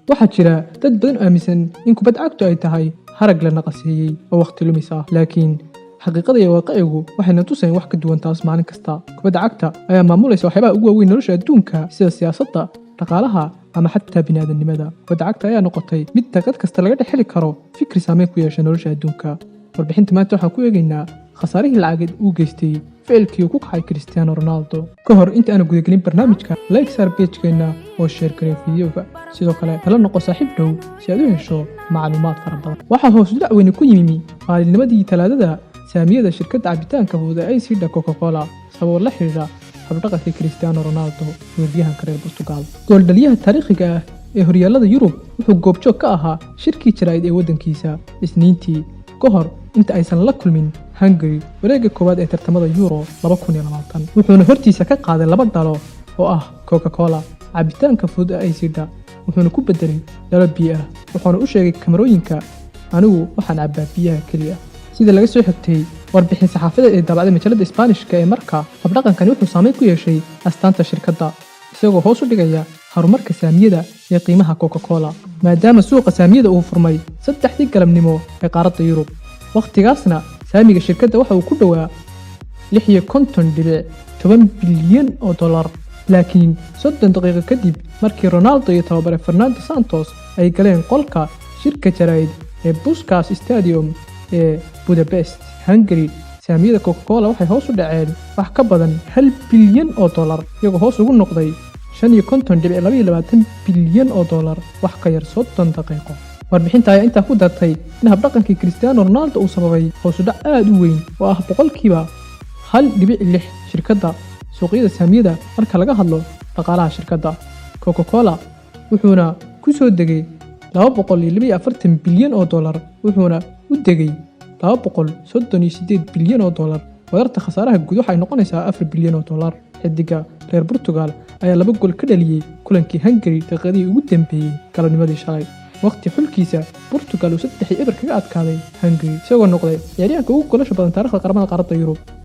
waxaa jira dad badan oo aaminsan in kubadda cagtu ay tahay harag la naqaseeyey oo waqti lumis ah, laakiin xaqiiqada iyo waaqicigu waxayna tusayeen wax ka duwan taas maalin kasta. Kubadda cagta ayaa maamulaysa waxyaabaha ugu waaweyn nolosha adduunka sida siyaasadda, dhaqaalaha ama xataa bini'aadanimada. Kubadda cagta ayaa noqotay mid daqiiqad kasta laga dhex heli karo fikri saameyn ku yeesha nolosha adduunka. Warbixinta maanta waxaan ku eegaynaa khasaarihii lacageed uu geystay ficilkii uu ku kacay Cristiano Ronaldo. Ka hor inta aan gudagelin barnaamijka, like saar page-keena oo share garee fiidiyoga. Sidoo kale nala noqo saaxiib dhow si aad u hesho macluumaad fara badan. Waxaa hoos u dhac weyn ku yimi maalinnimadii Talaadada saamiyada shirkadda cabitaanka fudud ee ay siidha Coca-Cola sabab la xiriira habdhaqankii Cristiano Ronaldo weeraryahanka reer Portugal. Gooldhaliyaha taariikhiga ah ee horyaalada Yurub wuxuu goobjoog ka ahaa shirkii jaraa'id ee waddankiisa Isniintii ka hor inta aysan la kulmin Hungary wareegga koowaad ee tartamada Euro 2020. Wuxuuna hortiisa ka qaaday 2 dhalo oo ah Coca-Cola cabitaanka fudud ee ay siidha, wuxuuna ku bedelay dhalo biyo ah. Wuxuuna u sheegay kamarooyinka, anigu waxaan cabbaa biyaha keliya. sida laga soo xigtay warbixin saxaafadeed ee daabacday majallada Isbaanishka ee Marca. Habdhaqankani wuxuu saameyn ku yeeshay astaanta shirkadda, isagoo hoos u dhigaya horumarka saamiyada iyo qiimaha Coca-Cola, maadaama suuqa saamiyada uu furmay 3 galabnimo ee qaaradda Yurub. Waqtigaasna saamiga shirkadda waxa uu ku dhowaa 56.10 bilyan oo dollar. Laakiin 30 daqiiqo kadib markii Ronaldo iyo tababare Fernando Santos ay galeen qolka shirka jaraa'id ee Puskás Stadium ee Budapest, Hungary, saamiyada Coca-Cola waxay hoos u dhaceen wax ka badan 1 bilyan oo dollar, iyagoo hoos ugu noqday 55.22 bilyan oo dollar wax ka yar 30 daqiiqo. Warbixinta ayaa intaa ku dartay in habdhaqankii Cristiano Ronaldo uu sababay hoos u dhac aad u weyn oo ah 1.6% shirkadda suuqyada saamiyada marka laga hadlo dhaqaalaha shirkadda. Coca-Cola wuxuuna ku soo degay 242 bilyan oo dollar, wuxuuna u degay 238 bilyan oo dollar. Wadarta khasaaraha guud waxay noqonaysaa 4 bilyan oo dollar. Xidiga reer Portugal ayaa 2 gool ka dhaliyay kulankii Hungary daqiiqadii ugu dambeeyay galabnimadii shalay, waqti xulkiisa Portugal uu 3-0 kaga adkaaday Hungary, isagoo noqday ciyaaryahanka ugu goolasha badan taariikhda qaramada qaaradda Yurub.